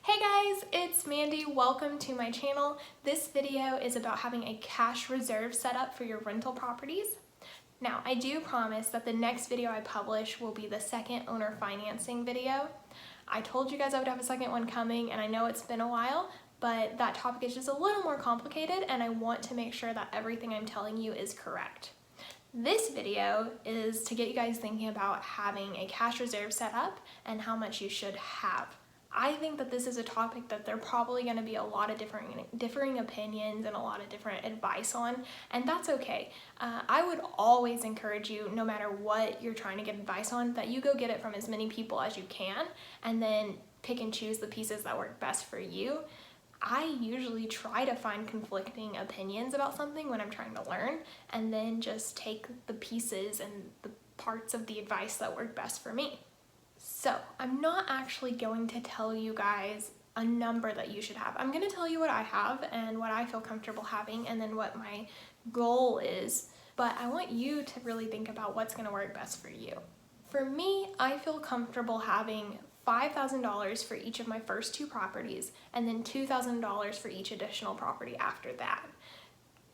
Hey guys, it's Mandy. Welcome to my channel. This video is about having a cash reserve set up for your rental properties. Now, I do promise that the next video I publish will be the second owner financing video. I told you guys I would have a second one coming, and I know it's been a while, but that topic is just a little more complicated, and I want to make sure that everything I'm telling you is correct. This video is to get you guys thinking about having a cash reserve set up and how much you should have. I think that this is a topic that there are probably going to be a lot of differing opinions and a lot of different advice on, and that's okay. I would always encourage you, no matter what you're trying to get advice on, that you go get it from as many people as you can and then pick and choose the pieces that work best for you. I usually try to find conflicting opinions about something when I'm trying to learn, and then just take the pieces and the parts of the advice that work best for me. So I'm not actually going to tell you guys a number that you should have. I'm going to tell you what I have and what I feel comfortable having, and then what my goal is, but I want you to really think about what's going to work best for you. For me, I feel comfortable having $5,000 for each of my first two properties, and then $2,000 for each additional property after that.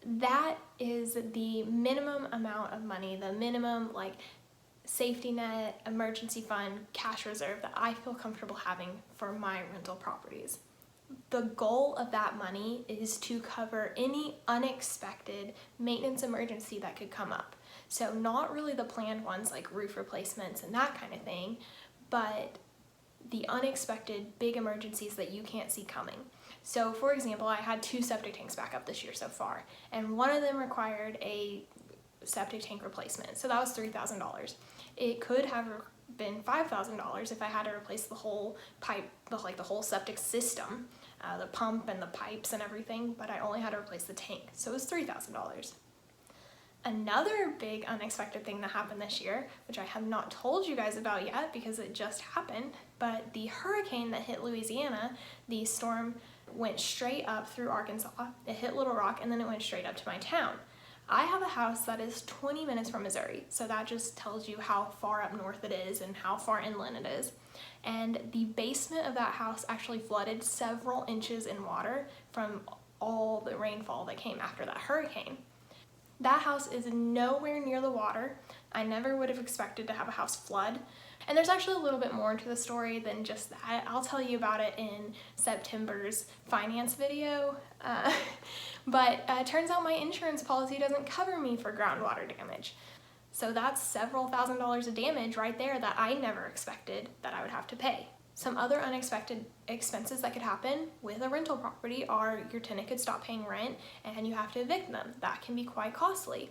That is the minimum amount of money, the minimum safety net, emergency fund, cash reserve that I feel comfortable having for my rental properties. The goal of that money is to cover any unexpected maintenance emergency that could come up. So not really the planned ones like roof replacements and that kind of thing, but the unexpected big emergencies that you can't see coming. So for example, I had 2 septic tanks back up this year so far, and one of them required a septic tank replacement, so that was $3,000. It could have been $5,000 if I had to replace the whole pipe, the whole septic system, the pump and the pipes and everything, but I only had to replace the tank, so it was $3,000. Another big unexpected thing that happened this year, which I have not told you guys about yet because it just happened, but the hurricane that hit Louisiana, the storm went straight up through Arkansas, it hit Little Rock, and then it went straight up to my town. I have a house that is 20 minutes from Missouri, so that just tells you how far up north it is and how far inland it is. And the basement of that house actually flooded several inches in water from all the rainfall that came after that hurricane. That house is nowhere near the water. I never would have expected to have a house flood. And there's actually a little bit more to the story than just that. I'll tell you about it in September's finance video. But it turns out my insurance policy doesn't cover me for groundwater damage. So that's several $1,000s of damage right there that I never expected that I would have to pay. Some other unexpected expenses that could happen with a rental property are your tenant could stop paying rent and you have to evict them. That can be quite costly.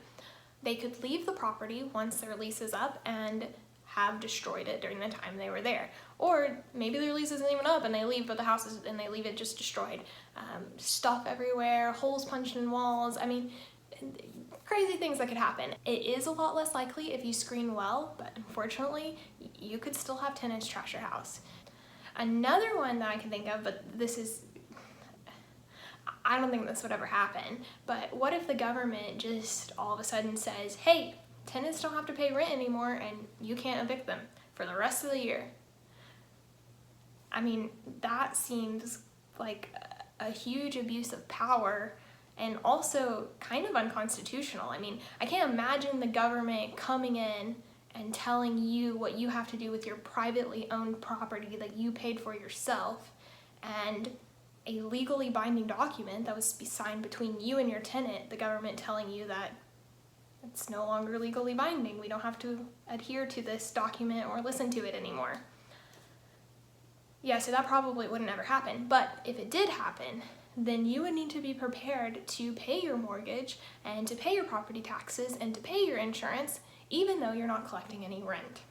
They could leave the property once their lease is up and have destroyed it during the time they were there. Or maybe their lease isn't even up and they leave, but the house is, and they leave it just destroyed. Stuff everywhere, holes punched in walls. I mean, crazy things that could happen. It is a lot less likely if you screen well, but unfortunately, you could still have tenants trash your house. Another one that I can think of, but I don't think this would ever happen, but what if the government just all of a sudden says, hey, tenants don't have to pay rent anymore and you can't evict them for the rest of the year? I mean, that seems like a huge abuse of power and also kind of unconstitutional. I mean, I can't imagine the government coming in and telling you what you have to do with your privately owned property that you paid for yourself, and a legally binding document that was signed between you and your tenant, the government telling you that it's no longer legally binding. We don't have to adhere to this document or listen to it anymore. Yeah, so that probably wouldn't ever happen, but if it did happen, then you would need to be prepared to pay your mortgage and to pay your property taxes and to pay your insurance, even though you're not collecting any rent.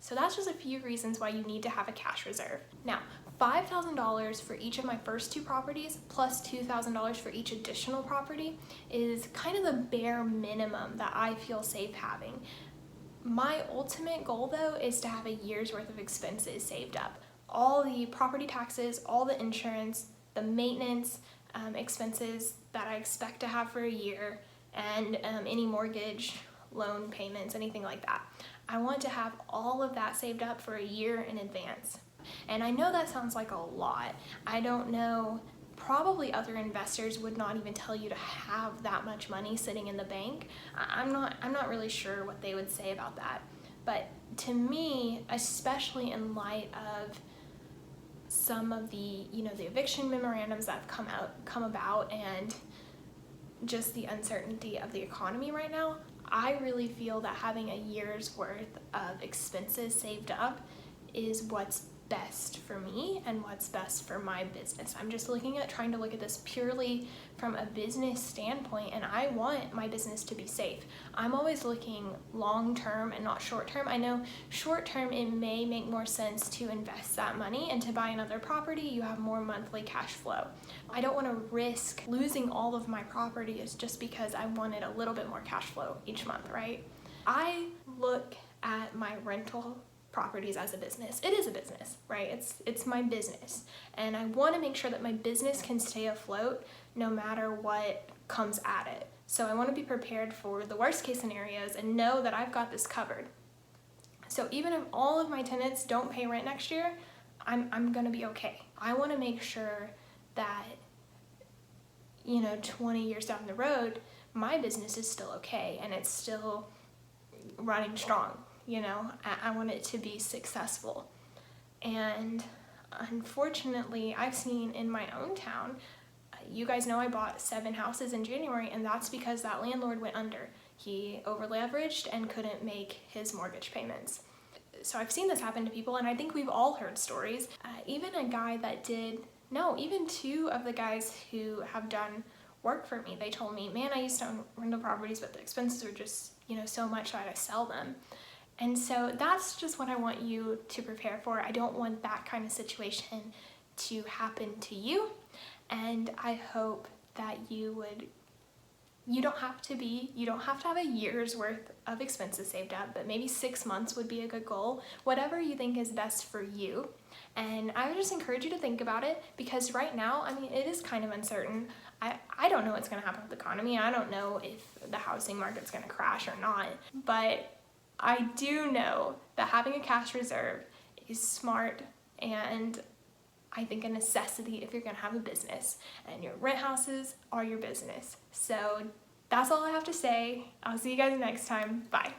So that's just a few reasons why you need to have a cash reserve. Now, $5,000 for each of my first 2 properties plus $2,000 for each additional property is kind of the bare minimum that I feel safe having. My ultimate goal though is to have a year's worth of expenses saved up. All the property taxes, all the insurance, the maintenance expenses that I expect to have for a year, and any mortgage, loan payments, anything like that. I want to have all of that saved up for a year in advance. And I know that sounds like a lot. I don't know, probably other investors would not even tell you to have that much money sitting in the bank. I'm not really sure what they would say about that. But to me, especially in light of some of the, the eviction memorandums that have come about, and just the uncertainty of the economy right now, I really feel that having a year's worth of expenses saved up is what's best for me and what's best for my business. I'm just trying to look at this purely from a business standpoint, and I want my business to be safe. I'm always looking long term and not short term. I know short term it may make more sense to invest that money and to buy another property. You have more monthly cash flow. I don't want to risk losing all of my properties just because I wanted a little bit more cash flow each month, right? I look at my rental properties as a business. It is a business, right? It's my business, and I want to make sure that my business can stay afloat no matter what comes at it. So I want to be prepared for the worst case scenarios and know that I've got this covered. So even if all of my tenants don't pay rent next year, I'm gonna be okay. I want to make sure that 20 years down the road, my business is still okay and it's still running strong. I want it to be successful. And unfortunately, I've seen in my own town, you guys know I bought 7 houses in January, and that's because that landlord went under. He over leveraged and couldn't make his mortgage payments. So I've seen this happen to people, and I think we've all heard stories. Even 2 of the guys who have done work for me, they told me, man, I used to own rental properties, but the expenses were just, so much that I sell them. And so that's just what I want you to prepare for. I don't want that kind of situation to happen to you. And I hope that you don't have to have a year's worth of expenses saved up, but maybe 6 months would be a good goal. Whatever you think is best for you. And I would just encourage you to think about it, because right now, it is kind of uncertain. I don't know what's gonna happen with the economy. I don't know if the housing market's gonna crash or not, but I do know that having a cash reserve is smart, and I think a necessity if you're gonna have a business, and your rent houses are your business. So that's all I have to say. I'll see you guys next time. Bye.